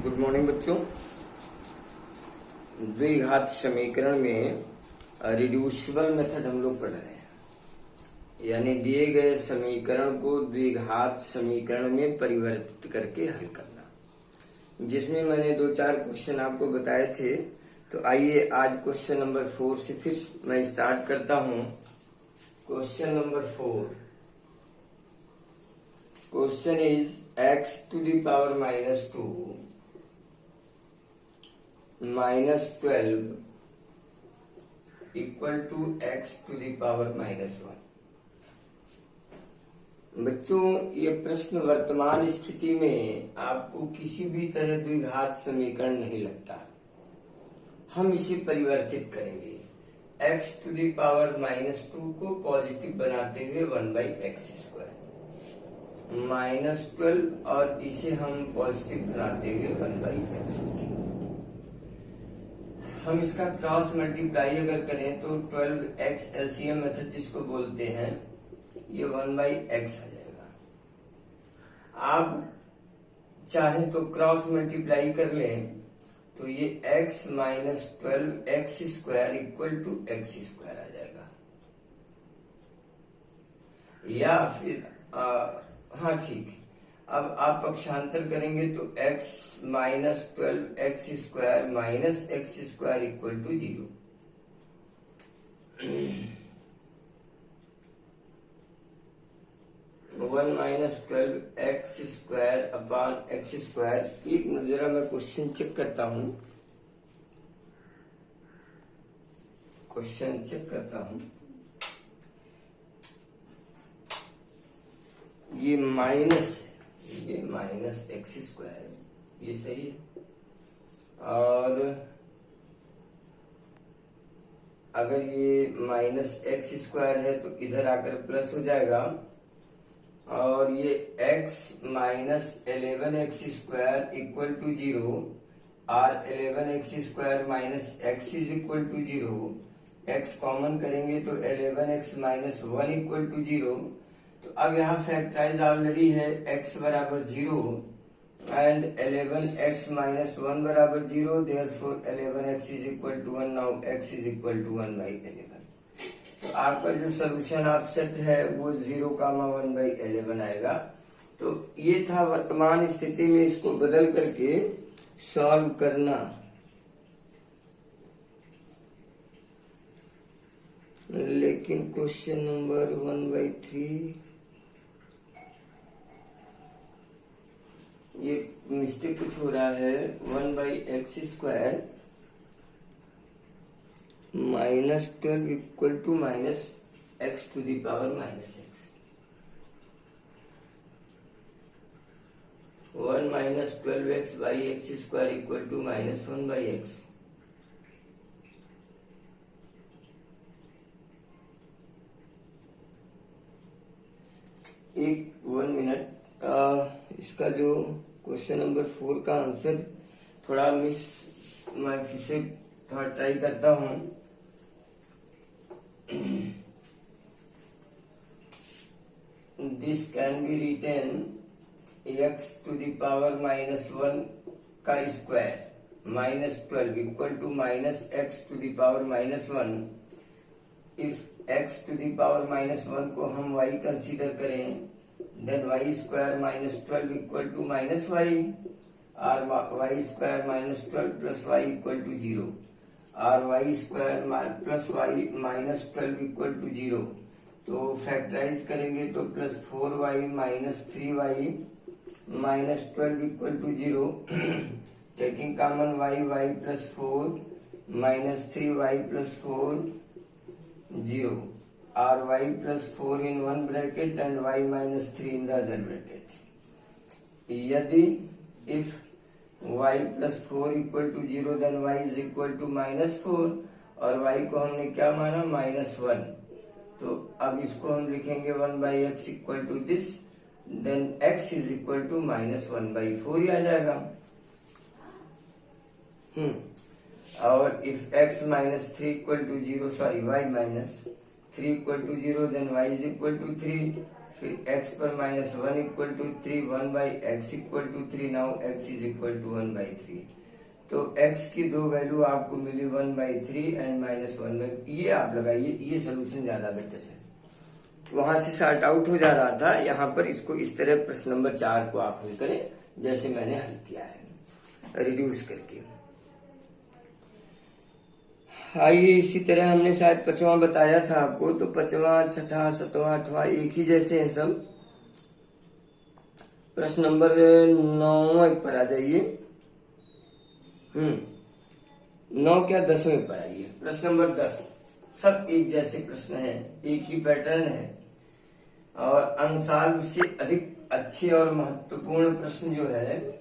Good morning बच्चों। द्विघात समीकरण में रिड्यूसिबल मेथड हम लोग पढ़ रहे हैं, यानी दिए गए समीकरण को द्विघात समीकरण में परिवर्तित करके हल करना, जिसमें मैंने 2-4 क्वेश्चन आपको बताए थे। तो आइए आज क्वेश्चन नंबर 4 से फिर मैं स्टार्ट करता हूं। Question number 4, question is x to the power -2 -12 equal to x to the power -1। बच्चों, ये प्रश्न वर्तमान स्थिति में आपको किसी भी तरह द्विघात समीकरण नहीं लगता। हम इसे परिवर्तित करेंगे, x to the power -2 को पॉजिटिव बनाते हुए 1/x² -12 और इसे हम पॉजिटिव बनाते हुए 1/x लिखेंगे। हम इसका क्रॉस मल्टीप्लाई अगर करें तो 12x एलसीएम मेथड जिसको बोलते हैं, ये 1/x आ जाएगा। आप चाहे तो क्रॉस मल्टीप्लाई कर लें तो ये x -12x² equal to x² आ जाएगा। या फिर हाँ ठीक है, अब आप पक्षांतर करेंगे तो x -12x² -x² equal to 0। 1 -12x² upon x²। एक मिनट जरा मैं क्वेश्चन चेक करता हूं, ये माइनस x², ये सही है। और अगर ये -x² है तो इधर आकर प्लस हो जाएगा, और ये x -11x² इक्वल टू 0 और 11x² - x is equal to 0। x common करेंगे तो 11x -1 इक्वल टू 0। तो अब यहाँ फैक्टराइज ऑलरेडी है, x बराबर 0 एंड 11x -1 बराबर 0, therefore 11x is equal to 1। Now x is equal to 1/11। तो आपका जो सोल्यूशन आप सेट है वो 0,1/11 आएगा। तो ये था वर्तमान स्थिति में इसको बदल करके सॉल्व करना। लेकिन क्वेश्चन नंबर 1/3 ये मिस्टेक कुछ हो रहा है। 1/x² -12 equal to -x to the power -x। 1 -12x/x² equal to -1/x। One minute, इसका जो क्वेश्चन नंबर 4 का आंसर थोड़ा मैं फिर से थोड़ा ट्राई करता हूं। This can be written x to the power -1 का square -12 equal to -x to the power -1। If x to the power -1 को हम y कंसीडर करें, then y² -12 equal to -y, और y² -12 plus y equal to 0, और y² plus y -12 equal to 0। तो factorise करेंगे तो +4y -3y -12 equal to 0। Taking common y +4 -3y +4 0, और y +4 in one bracket and y -3 in the other bracket। यदि if y +4 equal to 0 then y is equal to -4, और y को हमने क्या माना -1। तो अब इसको हम लिखेंगे 1/x equal to this, then x is equal to -1/4 ही आ जाएगा। और if x -3 equal to 0, sorry y -3 equal to 0, then y is equal to 3। फिर x पर minus 1 equal to 3, 1 by x equal to 3, now x is equal to 1 by 3। तो x की दो value आपको मिली 1 बाई 3 एंड माइनस 1 बाई, ये आप लगाइए, ये सोल्यूशन ज्यादा बेटर है। वहां से सॉर्ट आउट हो जा रहा था, यहाँ पर इसको इस तरह प्रश्न नंबर 4 को आप हल करें जैसे मैंने हल किया है, रिड्यूस करके। आइए इसी तरह हमने शायद 5वां बताया था आपको, तो 5वां, 6वां, 7वां, 8वां एक ही जैसे हैं सब। प्रश्न नंबर 9 पर आ जाइए। 9 क्या 10वें पर आइए। प्रश्न नंबर 10 सब एक जैसे प्रश्न है, एक ही पैटर्न है और अंशांक से अधिक अच्छे और महत्वपूर्ण प्रश्न जो है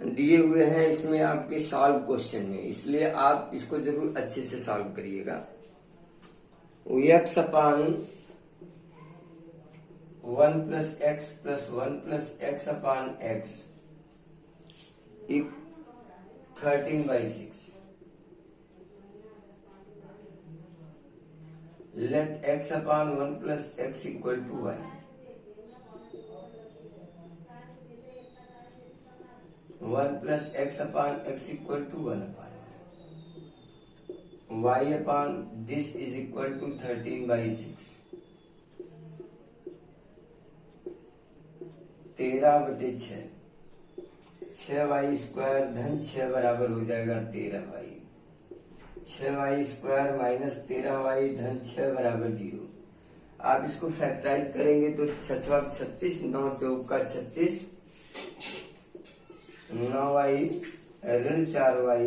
दिए हुए हैं इसमें आपके सॉल्व क्वेश्चन में, इसलिए आप इसको जरूर अच्छे से सॉल्व करिएगा। x upon 1 plus x plus 1 plus x upon x 13/6। Let x upon 1 plus x equal to y. 1 plus x upon x equal to 1 upon y upon this is equal to 13/6। 13/6, 6y square धन 6 बराबर हो जाएगा 13y। 6y square minus 13y धन 6 बराबर 0। आप इसको factorise करेंगे तो 6 36, 9 चौका 36, 9y ऋण 4y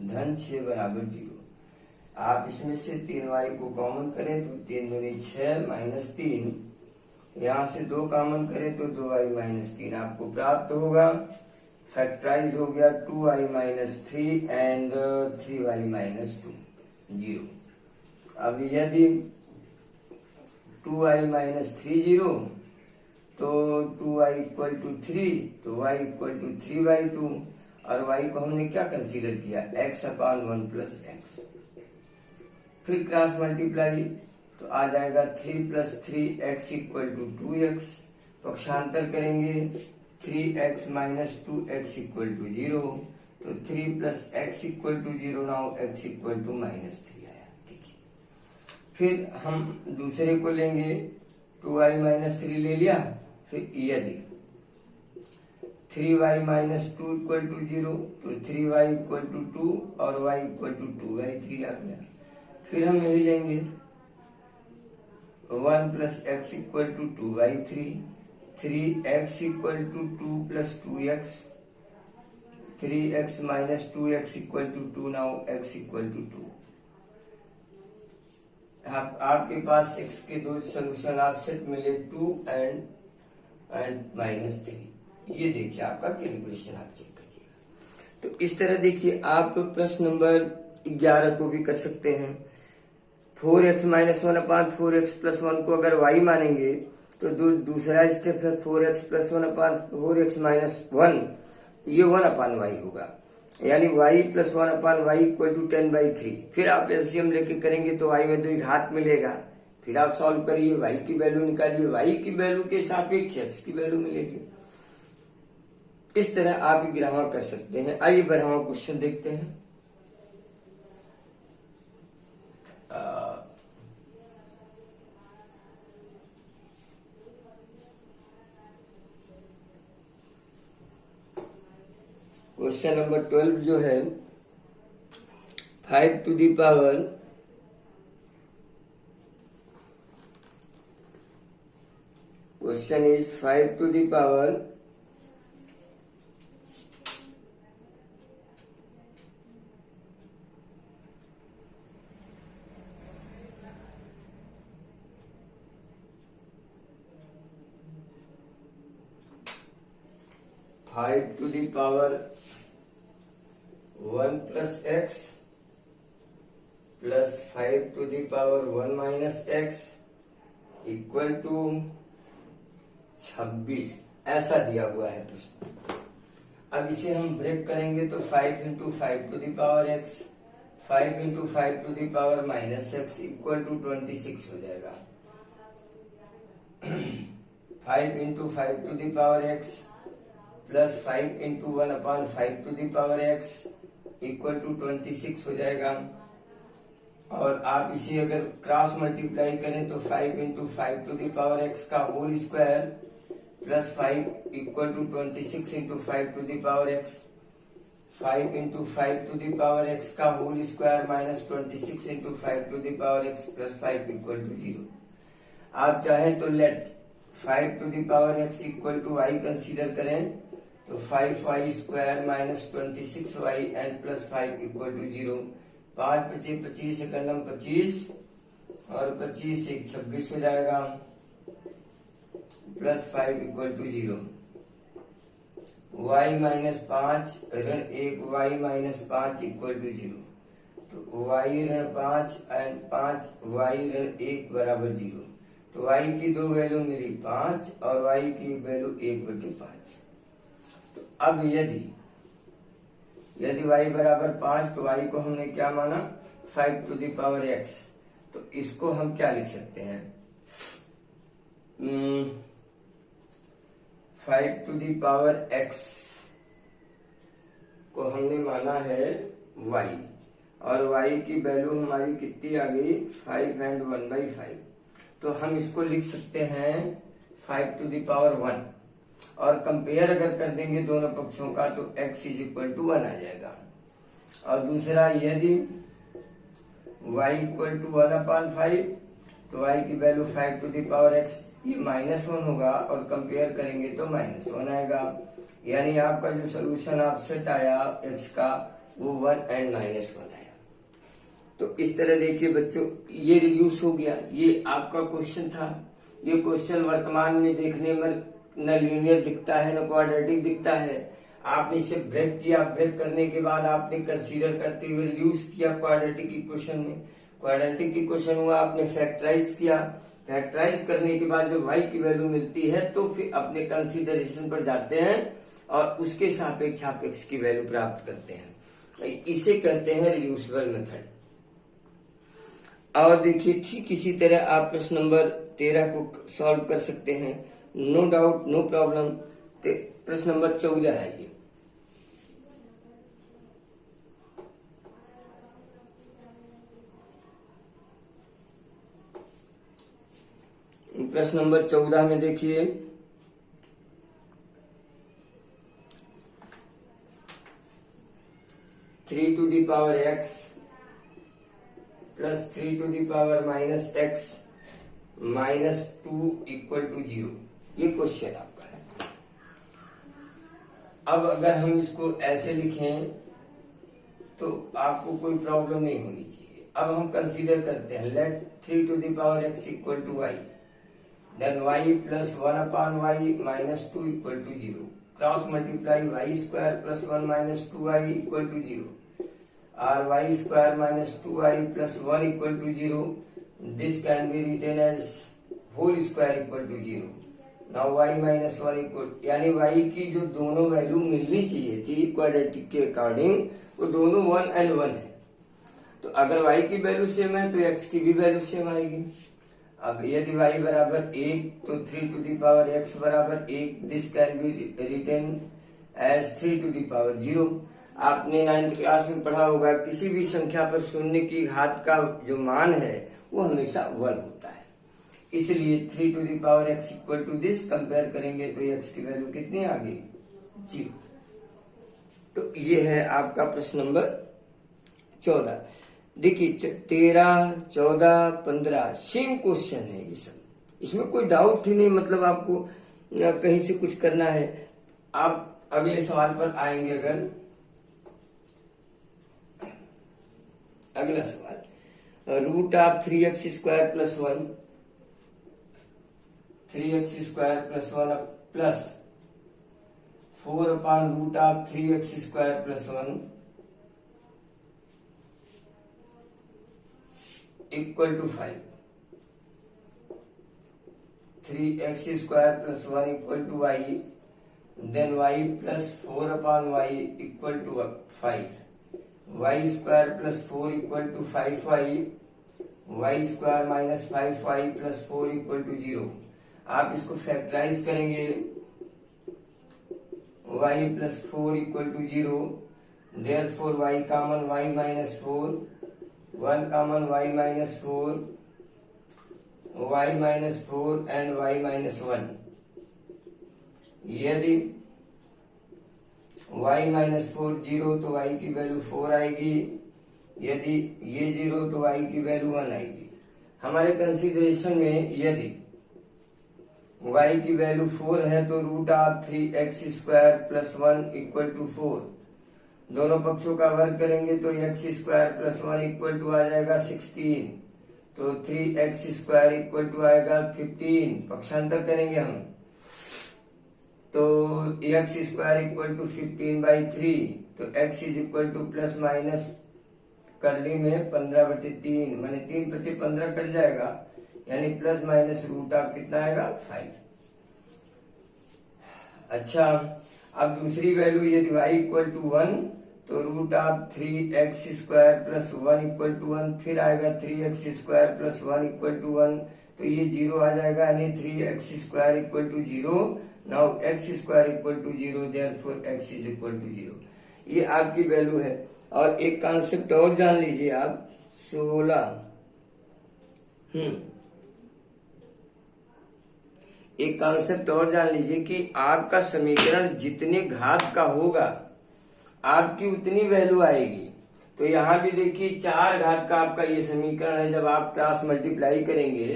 धन 6 बराबर 0। आप इसमें से 3y को कॉमन करें तो 3 दूनी 6 माइनस 3, यहाँ से 2 कॉमन करें तो 2y माइनस 3 आपको प्राप्त होगा। फैक्टराइज हो गया 2y minus 3 and 3y minus 2, 0। अब यदि 2y माइनस 3 0 तो 2y इक्वल टू 3, तो y इक्वल टू 3/2 और y को हमने क्या कंसीडर किया, x अपान 1 प्लस एक्स। फिर क्रॉस मल्टीप्लाई तो आ जाएगा 3 plus 3x equal to 2x। पक्षांतर करेंगे 3x minus 2x equal to 0, तो 3 plus x equal to 0, now x equal to minus 3 आया। ठीक है, फिर हम दूसरे को लेंगे, 2y माइनस 3 ले लिया। फिर यदि 3y माइनस 2 इक्वल टू 0, तो 3y इक्वल टू 2 और y इक्वल टू 2/3 आ गया। फिर हम यही लेंगे 1 plus x equal to 2/3, 3x equal to 2 plus 2x, 3x minus 2x equal to 2, now x equal to 2। आपके पास x के दो सोल्यूशन आप सेट मिले 2 एंड माइनस 3। ये देखिए आपका कैलकुलेशन आप चेक करिएगा। तो इस तरह देखिए आप प्रश्न नंबर 11 को भी कर सकते हैं। 4x माइनस 1 अपान 4x प्लस 1 को अगर y मानेंगे तो दूसरा स्टेप है 4x प्लस 1 अपान 4x माइनस 1, ये 1 अपान y होगा, यानी y plus 1 upon y equal to 10/3। फिर आप एलसीएम लेके करेंगे तो y में 2 घात मिलेगा। फिर आप सॉल्व करिए, y की वैल्यू निकालिए, y की वैल्यू के सापेक्ष x की वैल्यू मिलेगी। इस तरह आप ग्रामर कर सकते हैं। आइए बढ़ावा क्वेश्चन देखते हैं। क्वेश्चन नंबर 12 जो है 5 to the power question is 5 to the power 5 to the power 1 plus x plus 5 to the power 1 minus x equal to 26 ऐसा दिया हुआ है प्रश्न। अब इसे हम ब्रेक करेंगे तो 5 into 5 to the power x, 5 into 5 to the power minus x equal to 26 हो जाएगा। 5 into 5 to the power x plus 5 into 1/5 to the power x equal to 26 हो जाएगा। और आप इसे अगर क्रॉस मल्टीप्लाई करें तो 5 into 5 to the power x का whole square plus 5 equal to 26 into 5 to the power x, 5 into 5 to the power x का whole square minus 26 into 5 to the power x plus 5 equal to 0। आप चाहें तो let 5 to the power x equal to y consider करें तो 5y square minus 26y and plus 5 equal to 0। 5 25 25 एकम 25 और 25 एक 26 हो जाएगा plus 5 equal to 0। y minus 5 ऋण 1 y माइनस 5 इक्वल टू 0। तो y ऋण 5 एंड 5 y ऋण 1 बराबर 0। तो y की दो वैल्यू मिली 5 और y की वैल्यू 1/5। तो अब यदि y बराबर 5 तो y को हमने क्या माना 5 टू द पावर x, तो इसको हम क्या लिख सकते हैं 5 टू द पावर x को हमने माना है y और y की वैल्यू हमारी कितनी आ गई 5 एंड 1/5। तो हम इसको लिख सकते हैं 5 टू द पावर 1 और कंपेयर अगर कर देंगे दोनों पक्षों का तो x इज इक्वल टू 1 आ जाएगा। और दूसरा यदि y इक्वल टू 1/5 तो y की value 5 to the power x ये -1 होगा और कंपेयर करेंगे तो -1 आएगा। यानी आपका जो सोल्यूशन आप सेट आया x का वो 1 एंड -1 आया। तो इस तरह देखिए बच्चों ये रिड्यूस हो गया। ये आपका क्वेश्चन था। ये क्वेश्चन वर्तमान में देखने में न लीनियर दिखता है न क्वाड्रेटिक दिखता है। आपने इसे ब्रेक किया, ब्रेक करने के बाद आपने कंसीडर करते हुए रिड्यूस किया क्वाड्रेटिक इक्वेशन में। क्वाड्रेटिक इक्वेशन हुआ, आपने फैक्टराइज किया। फैक्टराइज करने के बाद जो y की वैल्यू मिलती है तो फिर अपने कंसीडरेशन पर जाते हैं और उसके सापेक्ष आप x की वैल्यू प्राप्त करते हैं। इसे कहते हैं रिड्यूसिबल मेथड। और देखिए ठीक इसी तरह आप प्रश्न नंबर 13 को सॉल्व कर सकते हैं, नो डाउट नो प्रॉब्लम। प्रश्न नंबर 14 है ये। प्रश्न नंबर 14 में देखिए 3 to the power x plus 3 to the power minus x minus 2 equal to 0। ये क्वेश्चन आपका है। अब अगर हम इसको ऐसे लिखें तो आपको कोई प्रॉब्लम नहीं होनी चाहिए। अब हम कंसीडर करते हैं let 3 to the power x equal to y, then y plus 1/y minus 2 equal to 0। Cross multiply y square plus 1 minus 2y equal to 0 और y square minus 2y plus 1 equal to 0। This can be written as whole square equal to 0। Now y minus 1 equal, यानी y की जो दोनों value मिलनी चाहिए थी quadratic के according वो दोनों 1 एंड 1 है। तो अगर y की वैल्यू सेम है तो x की भी वैल्यू सेम आएगी। अब यदि y बराबर 1 तो 3 टू द पावर x बराबर 1, this can be written as 3 to the power 0। आपने 9th क्लास में पढ़ा होगा किसी भी संख्या पर शून्य की घात का जो मान है वो हमेशा 1 होता है। इसलिए 3 to the power x equal to this compare करेंगे तो x की वैल्यू कितनी आ गई 0। तो ये है आपका प्रश्न नंबर 14। देखिए 13, 14, 15 सेम क्वेश्चन है ये सब, इसमें कोई डाउट ही नहीं। मतलब आपको कहीं से कुछ करना है। आप अगले सवाल पर आएंगे। अगर अगला सवाल root of 3x square plus 1, 3x square plus 1 plus 4 upon root of 3x square plus 1 equal to 5। 3x square plus 1 equal to y, then y plus 4 upon y equal to 5। y square plus 4 equal to 5y, y square minus 5y plus 4 equal to 0। आप इसको factorise करेंगे y plus 4 equal to 0, therefore y common y minus 4, 1 common y minus 4, y minus 4 and y minus 1। यदि y minus 4 0 तो y की value 4 आएगी, यदि ये 0 तो y की वैल्यू 1 आएगी। हमारे कंसीडरेशन में यदि y की वैल्यू 4 है तो root of 3x² plus 1 equal to 4। दोनों पक्षों का वर्ग करेंगे तो x² प्लस 1 इक्वल टू आ जाएगा 16, तो 3x² इक्वल टू आएगा 15। पक्षांतर करेंगे हम तो x² इक्वल टू 15/3, तो x is equal two plus minus करली में 15/3, माने 3 × 15 कट जाएगा, यानी प्लस माइनस रूट ऑफ कितना आएगा 5। अच्छा, अब दूसरी वैल्यू यदि y इक्वल टू 1 तो root of 3x² plus 1 equal to 1, फिर आएगा 3x² प्लस 1 इक्वल टू 1, तो ये 0 आ जाएगा, यानी 3x² equal to 0। Now x² equal to 0, therefore x is equal to 0। ये आपकी वैल्यू है। और एक कॉन्सेप्ट और जान लीजिए आप, 16 एक कॉन्सेप्ट और जान लीजिए कि आपका समीकरण जितने घात का होगा आपकी उतनी वैल्यू आएगी। तो यहाँ भी देखिए 4 घात का आपका ये समीकरण है। जब आप क्रॉस मल्टीप्लाई करेंगे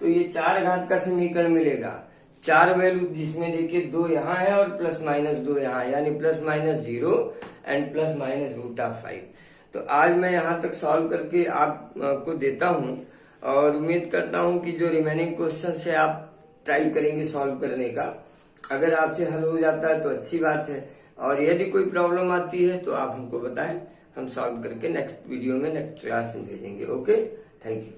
तो ये 4 घात का समीकरण मिलेगा। 4 वैल्यू जिसमें देखिए 2 यहाँ है और प्लस माइनस 2 यहाँ, यानी plus minus 0 and plus minus root of 5। तो आज मैं यहाँ तक सॉल्व करके आपको देता हूँ और उम्मीद करता हूँ कि जो रिमेनिंग क्वेश्चन है आप ट्राई करेंगे सॉल्व करने का। अगर आपसे हल हो जाता है तो अच्छी बात है, और यदि कोई प्रॉब्लम आती है तो आप हमको बताएं, हम सॉल्व करके नेक्स्ट वीडियो में नेक्स्ट क्लास में भेजेंगे। Okay, thank you.